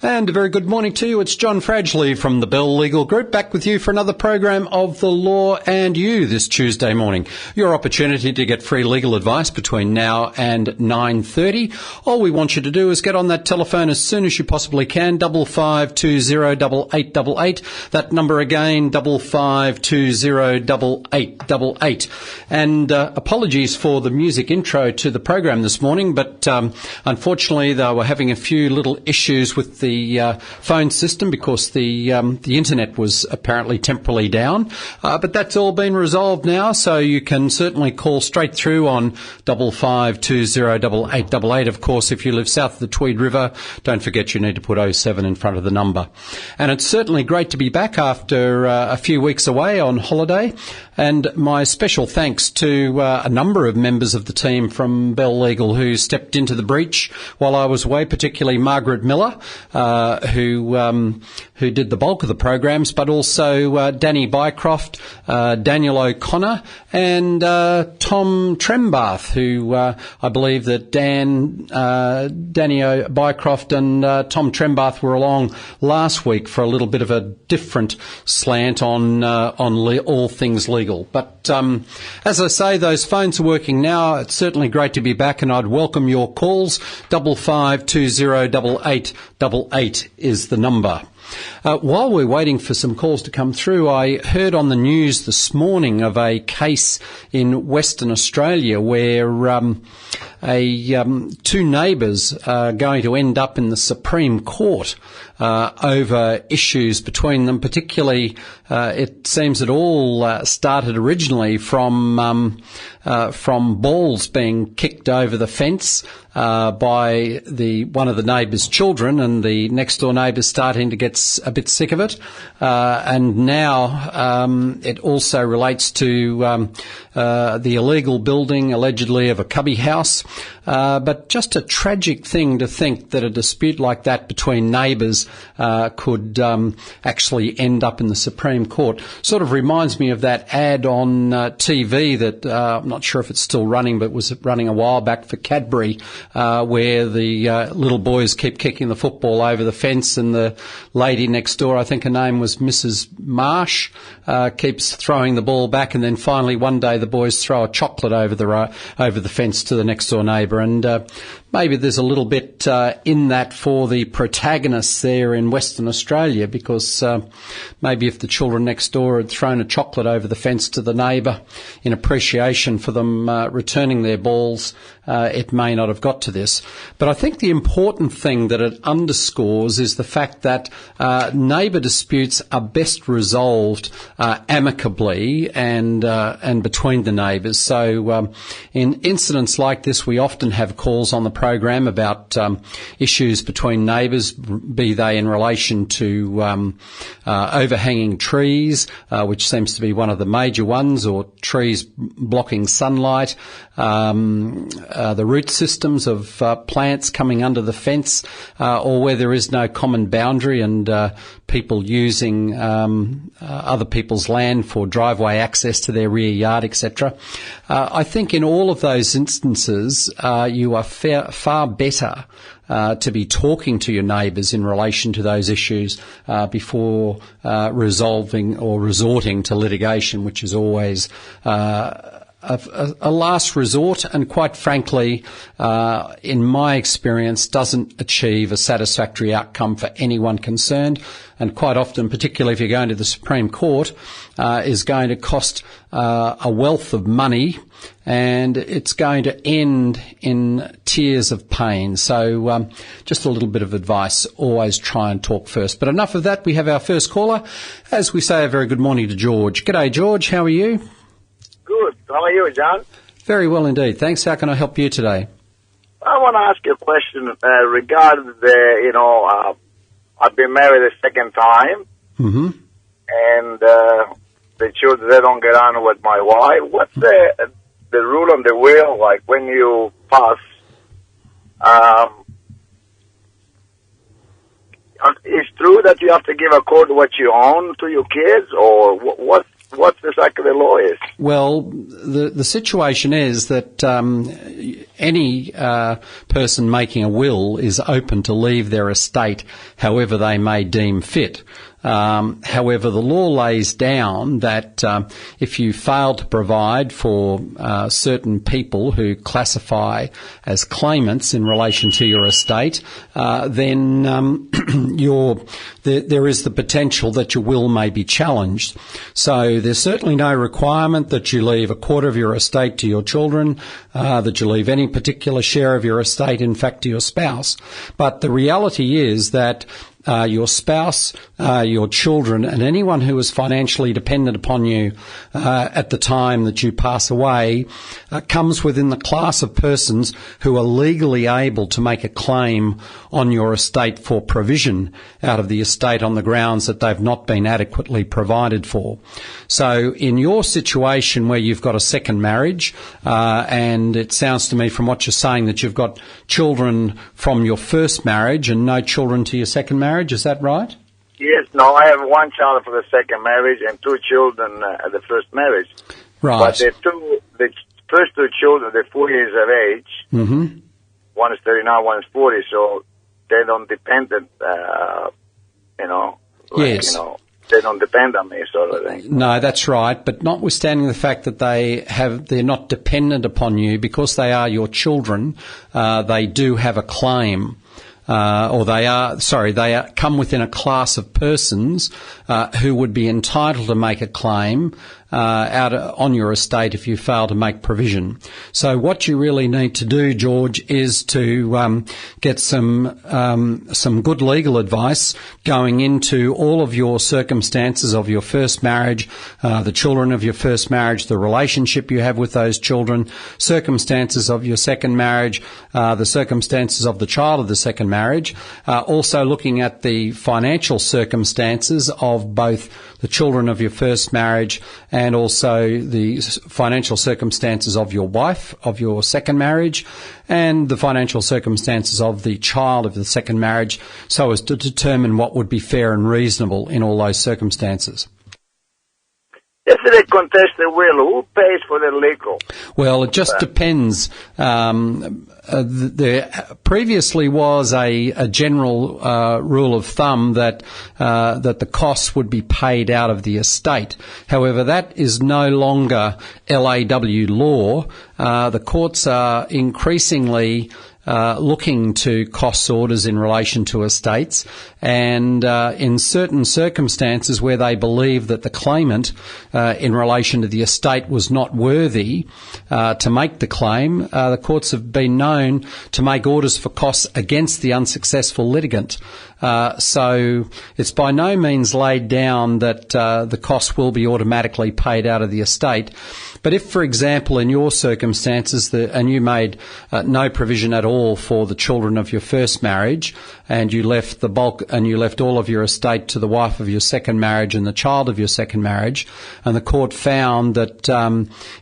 And a very good morning to you. It's John Fradgley from the Bell Legal Group, back with you for another program of The Law and You this Tuesday morning. Your opportunity to get free legal advice between now and 9:30. All we want you to do is get on that telephone as soon as you possibly can, 55208888. That number again, 55208888. And apologies for the music intro to the program this morning, but unfortunately they were having a few little issues with the phone system because the internet was apparently temporarily down, but that's all been resolved now, so you can certainly call straight through on 55208888. Of course, if you live south of the Tweed River, don't forget you need to put 07 in front of the number. And it's certainly great to be back after a few weeks away on holiday, and my special thanks to a number of members of the team from Bell Legal who stepped into the breach while I was away, particularly Margaret Miller, who did the bulk of the programs, but also Danny Bycroft, Daniel O'Connor, and Tom Trembath, who I believe that Danny Bycroft and Tom Trembath were along last week for a little bit of a different slant on all things legal. But as I say, those phones are working now. It's certainly great to be back, and I'd welcome your calls. 55208888 is the number. While we're waiting for some calls to come through, I heard on the news this morning of a case in Western Australia where two neighbours are going to end up in the Supreme Court over issues between them. Particularly, it seems it all started originally from balls being kicked over the fence by one of the neighbours' children, and the next door neighbours starting to get a bit sick of it. And now it also relates to the illegal building, allegedly, of a cubby house. But just a tragic thing to think that a dispute like that between neighbours could actually end up in the Supreme Court. Sort of reminds me of that ad on TV that I'm not sure if it's still running, but was running a while back for Cadbury, where the little boys keep kicking the football over the fence, and the lady next door, I think her name was Mrs. Marsh, keeps throwing the ball back, and then finally one day the boys throw a chocolate over the fence to the next door neighbour. And maybe there's a little bit in that for the protagonists there in Western Australia, because maybe if the children next door had thrown a chocolate over the fence to the neighbour in appreciation for them returning their balls, it may not have got to this. But I think the important thing that it underscores is the fact that neighbour disputes are best resolved amicably and between the neighbours. So in incidents like this, we often have calls on the program about issues between neighbours, be they in relation to overhanging trees, which seems to be one of the major ones, or trees blocking sunlight, the root systems of plants coming under the fence, or where there is no common boundary and people using other people's land for driveway access to their rear yard, etc. I think in all of those instances, you are far better to be talking to your neighbours in relation to those issues before resolving or resorting to litigation, which is always a last resort, and quite frankly, in my experience, doesn't achieve a satisfactory outcome for anyone concerned, and quite often, particularly if you're going to the Supreme Court, is going to cost a wealth of money, and it's going to end in tears of pain. So just a little bit of advice, always try and talk first. But enough of that, we have our first caller. As we say, a very good morning to George. G'day, George, how are you? Good. How are you, John? Very well indeed. Thanks. How can I help you today? I want to ask you a question regarding I've been married a second time, and the children, they don't get on with my wife. What's the rule on the will, like when you pass? it's true that you have to give a quarter what you own to your kids, or what's exactly the law is? Well, the situation is that any person making a will is open to leave their estate however they may deem fit. However, the law lays down that if you fail to provide for certain people who classify as claimants in relation to your estate, then there is the potential that your will may be challenged. So there's certainly no requirement that you leave a quarter of your estate to your children, that you leave any particular share of your estate, in fact, to your spouse. But the reality is that your spouse, your children, and anyone who is financially dependent upon you at the time that you pass away comes within the class of persons who are legally able to make a claim on your estate for provision out of the estate on the grounds that they've not been adequately provided for. So in your situation where you've got a second marriage, and it sounds to me from what you're saying that you've got children from your first marriage and no children to your second marriage, is that right? Yes, no, I have one child for the second marriage and two children at the first marriage. Right. But the first two children, they're 4 years of age. Mm-hmm. One is 39, one is 40, so they don't depend, Yes. They don't depend on me, sort of thing. No, that's right. But notwithstanding the fact that they're not dependent upon you, because they are your children, they do have a claim. They come within a class of persons who would be entitled to make a claim on your estate if you fail to make provision. So what you really need to do, George, is to get some good legal advice going into all of your circumstances of your first marriage, the children of your first marriage, the relationship you have with those children, circumstances of your second marriage, the circumstances of the child of the second marriage, also looking at the financial circumstances of both the children of your first marriage and also the financial circumstances of your wife of your second marriage and the financial circumstances of the child of the second marriage, so as to determine what would be fair and reasonable in all those circumstances. If they contest the will, who pays for the legal? Well, it just depends. There previously was a general rule of thumb that the costs would be paid out of the estate. However, that is no longer LAW law. The courts are increasingly looking to costs orders in relation to estates, and in certain circumstances where they believe that the claimant in relation to the estate was not worthy to make the claim, the courts have been known to make orders for costs against the unsuccessful litigant. So it's by no means laid down that the cost will be automatically paid out of the estate. But if, for example, in your circumstances, and you made no provision at all for the children of your first marriage, and you left all of your estate to the wife of your second marriage and the child of your second marriage, and the court found that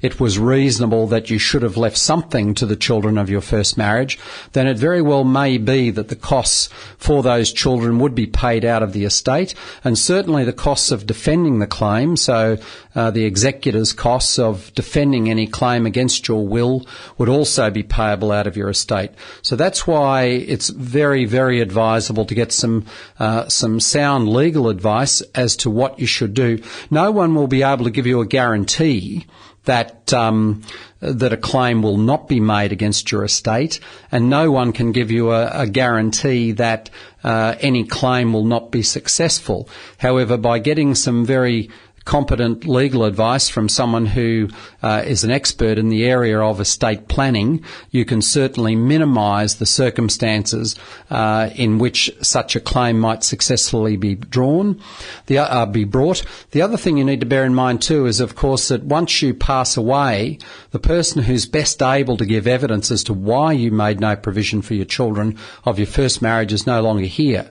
it was reasonable that you should have left something to the children of your first marriage, then it very well may be that the costs for those children would be paid out of the estate, and certainly the costs of defending the claim, so the executor's costs of defending any claim against your will would also be payable out of your estate. So that's why it's very, very advisable to get some sound legal advice as to what you should do. No one will be able to give you a guarantee that a claim will not be made against your estate, and no one can give you a guarantee that any claim will not be successful. However, by getting some very competent legal advice from someone who is an expert in the area of estate planning, you can certainly minimise the circumstances in which such a claim might successfully be brought. The other thing you need to bear in mind too is, of course, that once you pass away, the person who's best able to give evidence as to why you made no provision for your children of your first marriage is no longer here.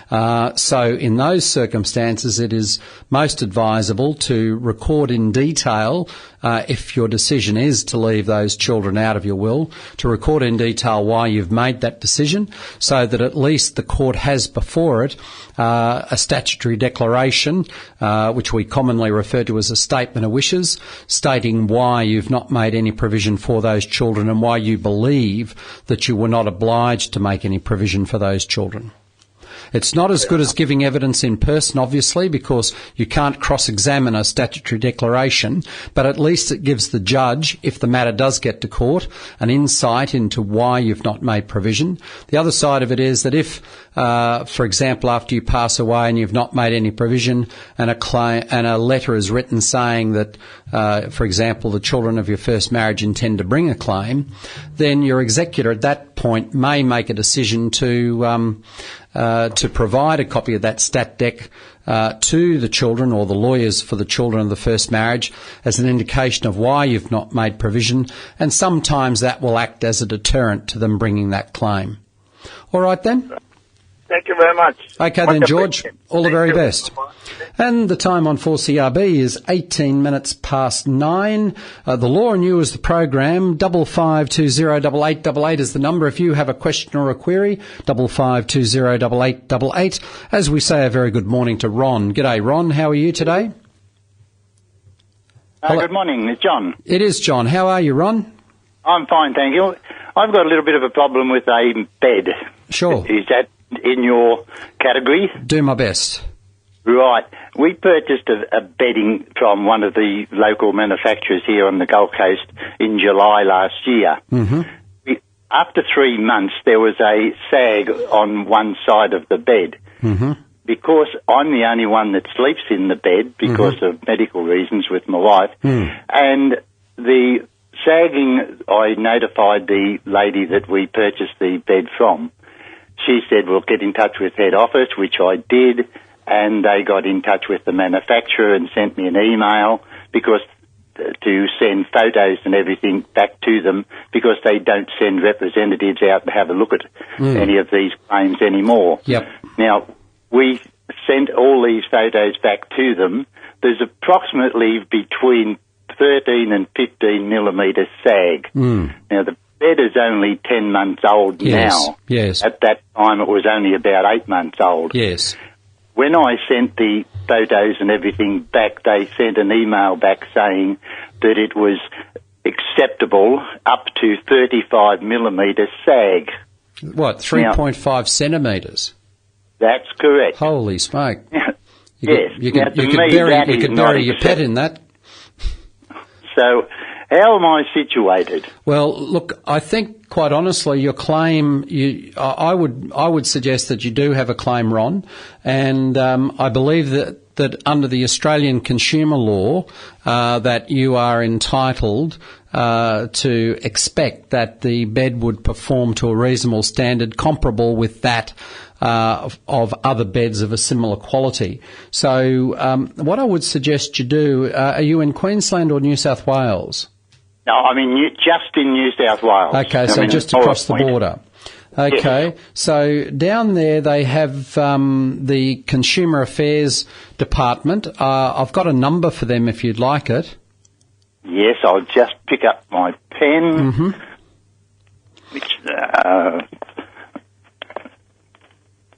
So in those circumstances, it is most advisable to record in detail, if your decision is to leave those children out of your will, to record in detail why you've made that decision, so that at least the court has before it a statutory declaration, which we commonly refer to as a statement of wishes, stating why you've not made any provision for those children and why you believe that you were not obliged to make any provision for those children. It's not as good as giving evidence in person, obviously, because you can't cross-examine a statutory declaration, but at least it gives the judge, if the matter does get to court, an insight into why you've not made provision. The other side of it is that if, for example, after you pass away and you've not made any provision and a letter is written saying that, for example, the children of your first marriage intend to bring a claim, then your executor at that point may make a decision to provide a copy of that stat dec to the children or the lawyers for the children of the first marriage as an indication of why you've not made provision, and sometimes that will act as a deterrent to them bringing that claim. All right then? Thank you very much. Okay then, George. All the very best. And the time on 4CRB is 18 minutes past 9. The Law and You is the program. 55208888 is the number if you have a question or a query. 55208888. As we say, a very good morning to Ron. G'day, Ron. How are you today? Good morning. It's John. It is John. How are you, Ron? I'm fine, thank you. I've got a little bit of a problem with a bed. Sure. Is that in your category? Do my best. Right. We purchased a bedding from one of the local manufacturers here on the Gold Coast in July last year. Mm-hmm. After 3 months, there was a sag on one side of the bed. Mm-hmm. Because I'm the only one that sleeps in the bed because of medical reasons with my wife, and the sagging, I notified the lady that we purchased the bed from. She said, well, get in touch with head office, which I did, and they got in touch with the manufacturer and sent me an email because to send photos and everything back to them because they don't send representatives out to have a look at any of these claims anymore. Yep. Now, we sent all these photos back to them. There's approximately between 13 and 15 millimetre sag. Now, the bed is only 10 months old now. Yes. At that time, it was only about 8 months old. Yes. When I sent the photos and everything back, they sent an email back saying that it was acceptable up to 35 millimetre sag. What, 3.5 centimetres? That's correct. Holy smoke. Yes. You could bury your pet in that. So, how am I situated? Well, look, I think, quite honestly, your claim, I would suggest that you do have a claim, Ron, and I believe that under the Australian consumer law, that you are entitled to expect that the bed would perform to a reasonable standard comparable with that of other beds of a similar quality. So what I would suggest you do, are you in Queensland or New South Wales? No, I'm just in New South Wales. Okay, so just across the border. Okay, yes. So down there they have the Consumer Affairs Department. I've got a number for them if you'd like it. Yes, I'll just pick up my pen. Which,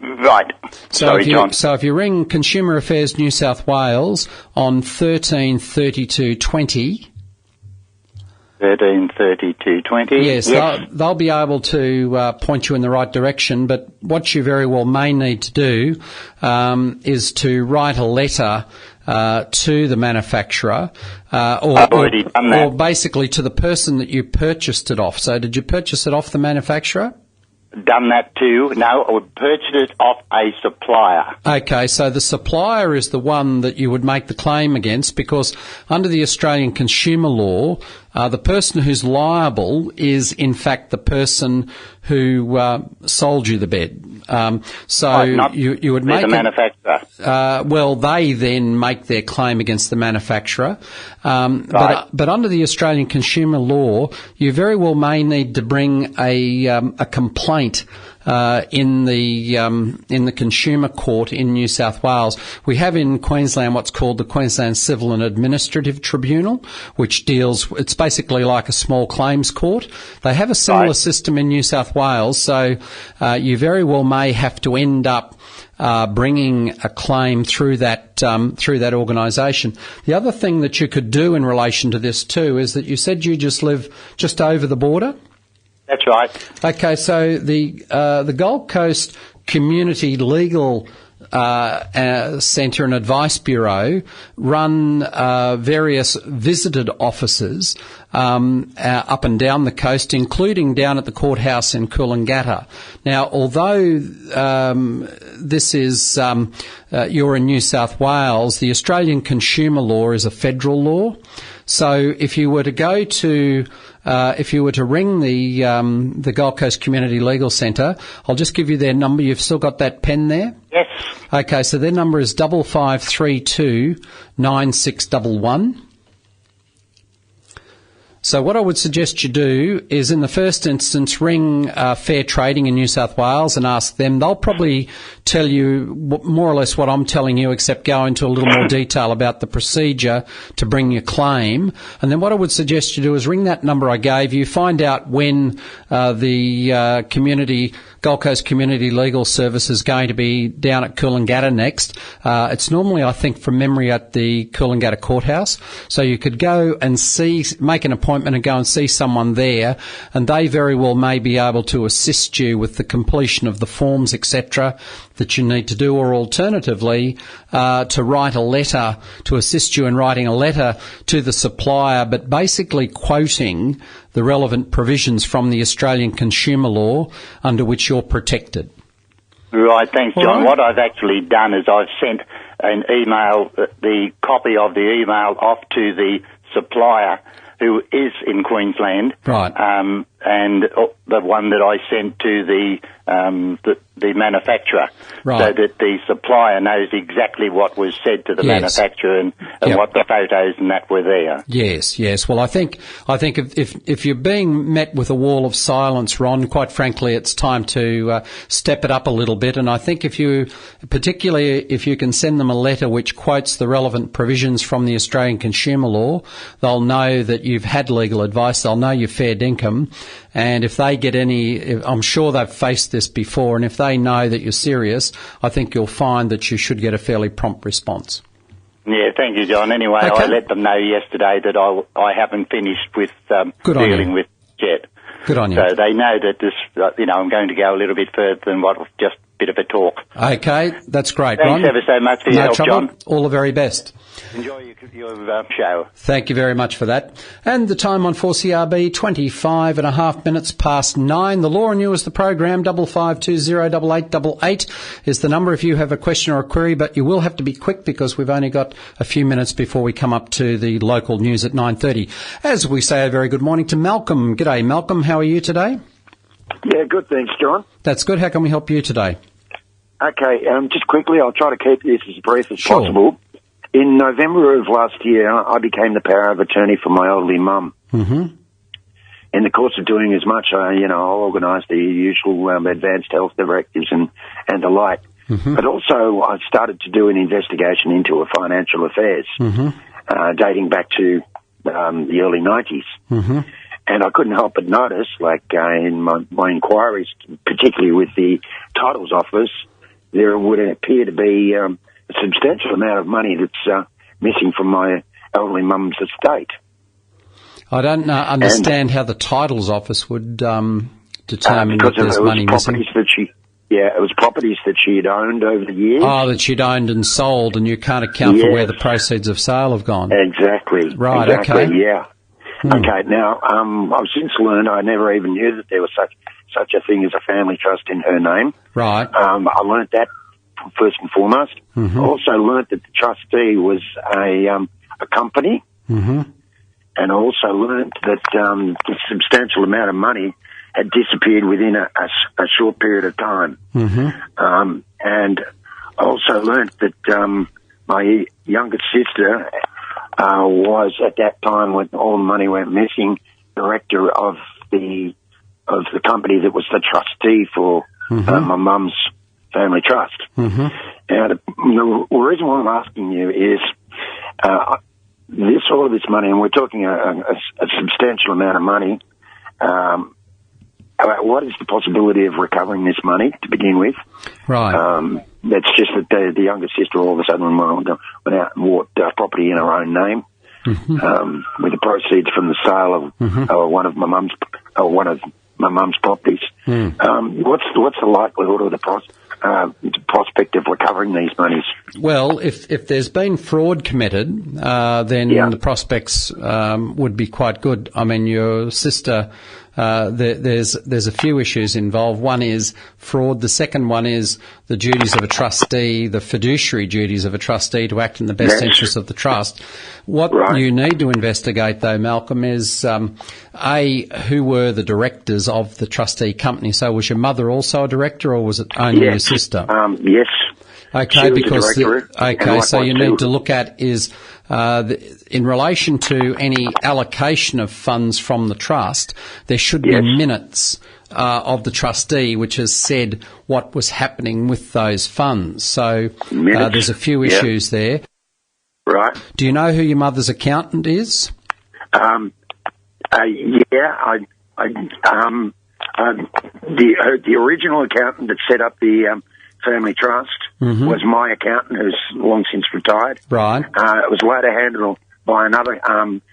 right. Sorry, John. So if you ring Consumer Affairs New South Wales on 133220... 133220. Yes, they'll be able to point you in the right direction, but what you very well may need to do is to write a letter to the manufacturer or basically to the person that you purchased it off. So did you purchase it off the manufacturer? Done that too. No, I would purchase it off a supplier. Okay, so the supplier is the one that you would make the claim against because under the Australian consumer law, the person who's liable is in fact the person who sold you the bed. You would make the manufacturer. Well, they then make their claim against the manufacturer. But under the Australian consumer law, you very well may need to bring a complaint in the Consumer Court in New South Wales. We have in Queensland what's called the Queensland Civil and Administrative Tribunal, which it's basically like a small claims court. They have a similar system in New South Wales, so you very well may have to end up bringing a claim through that organisation. The other thing that you could do in relation to this too is that you said you just live just over the border. That's right. Okay, so the Gold Coast Community Legal Centre and Advice Bureau run various visited offices up and down the coast, including down at the courthouse in Coolangatta. Now, although this is you're in New South Wales, the Australian consumer law is a federal law. So if you were to go to if you were to ring the Gold Coast Community Legal Centre, I'll just give you their number. You've still got that pen there? Yes. Okay, so their number is 5532 9611. So what I would suggest you do is, in the first instance, ring Fair Trading in New South Wales and ask them. They'll probably tell you more or less what I'm telling you, except go into a little more detail about the procedure to bring your claim. And then what I would suggest you do is ring that number I gave you, find out when the Gold Coast Community Legal Service is going to be down at Coolangatta next. It's normally, I think, from memory, at the Coolangatta Courthouse. So you could go and make an appointment and go and see someone there, and they very well may be able to assist you with the completion of the forms, etc., that you need to do, or alternatively, to write a letter, to assist you in writing a letter to the supplier, but basically quoting the relevant provisions from the Australian consumer law under which you're protected. Right, thanks, John. Right. What I've actually done is I've sent an email, the copy of the email off to the supplier who is in Queensland. Right. And the one that I sent to the manufacturer, right, so that the supplier knows exactly what was said to the manufacturer and what the photos and that were there. Yes, yes. Well, I think if you're being met with a wall of silence, Ron, quite frankly, it's time to step it up a little bit. And I think particularly if you can send them a letter which quotes the relevant provisions from the Australian consumer law, they'll know that you've had legal advice. They'll know your fair dinkum. And if they get I'm sure they've faced this before, and if they know that you're serious, I think you'll find that you should get a fairly prompt response. Yeah, thank you, John. Anyway, okay. I let them know yesterday that I haven't finished with dealing with yet. Good on you. So they know that this, I'm going to go a little bit further than what was just a bit of a talk. Okay, that's great, Thanks Ron. ever so much for your help, trouble. John. All the very best. Enjoy your show. Thank you very much for that. And the time on 4CRB, 25 and a half minutes past 9. The Law and You is the program. 55208888 is the number if you have a question or a query, but you will have to be quick because we've only got a few minutes before we come up to the local news at 9:30. As we say, a very good morning to Malcolm. G'day, Malcolm. How are you today? Yeah, good, thanks, John. That's good. How can we help you today? Okay, just quickly, I'll try to keep this as brief as possible. In November of last year, I became the power of attorney for my elderly mum. Mm-hmm. In the course of doing as much, I organised the usual advanced health directives and the like. Mm-hmm. But also, I started to do an investigation into her financial affairs, dating back to the early 90s. Mm-hmm. And I couldn't help but notice, in my inquiries, particularly with the titles office, there would appear to be a substantial amount of money that's missing from my elderly mum's estate. I don't understand how the titles office would determine that there's money missing. It was properties that she had owned over the years. Oh, that she'd owned and sold, and you can't account for where the proceeds of sale have gone. Exactly. Right, exactly, okay. Yeah. Okay, now, I've since learned I never even knew that there was such a thing as a family trust in her name. Right. I learnt that first and foremost. Mm-hmm. I also learnt that the trustee was a company. Mm-hmm. And I also learnt that a substantial amount of money had disappeared within a short period of time. Mm-hmm. And I also learnt that my younger sister was at that time when all the money went missing, director of the company that was the trustee for my mum's family trust. Now, the reason why I'm asking you is all of this money, and we're talking a substantial amount of money. What is the possibility of recovering this money to begin with? Right. That's just that the younger sister all of a sudden went out and bought property in her own name, with the proceeds from the sale of one of my mum's properties. What's the likelihood or the prospect of recovering these monies? Well, if there's been fraud committed, then the prospects would be quite good. I mean, your sister, there's a few issues involved. One is fraud. The second one is the duties of a trustee, the fiduciary duties of a trustee to act in the best interests of the trust. What you need to investigate, though, Malcolm, is who were the directors of the trustee company? So was your mother also a director, or was it only your sister? Yes. Okay, because so you need to look at is in relation to any allocation of funds from the trust, there should be minutes of the trustee which has said what was happening with those funds. So there's a few issues there. Right. Do you know who your mother's accountant is? The original accountant that set up the family trust was my accountant, who's long since retired. Right. It was later handled by another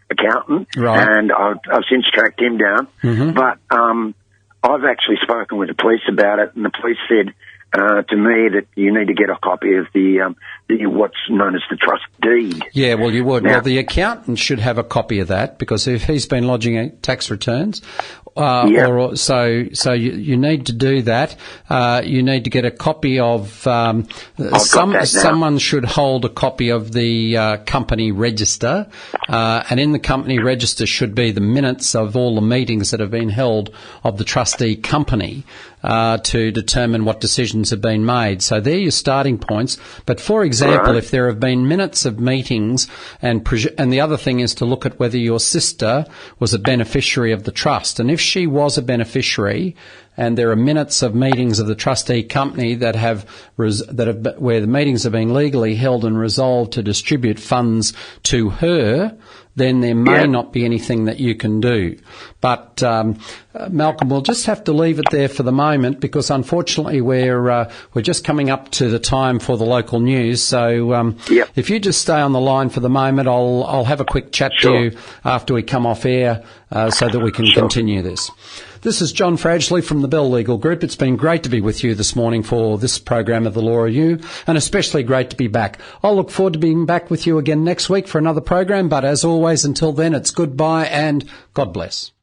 accountant, and I've since tracked him down. But I've actually spoken with the police about it, and the police said to me that you need to get a copy of the what's known as the trust deed. Yeah, well, you would. Well, the accountant should have a copy of that, because if he's been lodging tax returns, so you need to do that. You need to get a copy of someone should hold a copy of the company register, and in the company register should be the minutes of all the meetings that have been held of the trustee company to determine what decisions have been made. So they're your starting points. But for example, if there have been minutes of meetings, and the other thing is to look at whether your sister was a beneficiary of the trust, and if she was a beneficiary, and there are minutes of meetings of the trustee company that have where the meetings have been legally held and resolved to distribute funds to her, then there may not be anything that you can do. But Malcolm, we'll just have to leave it there for the moment, because unfortunately we're just coming up to the time for the local news. So if you just stay on the line for the moment, I'll have a quick chat to you after we come off air, so that we can continue this. This is John Fradgley from the Bell Legal Group. It's been great to be with you this morning for this program of The Law Review, and especially great to be back. I'll look forward to being back with you again next week for another program, but as always, until then, it's goodbye and God bless.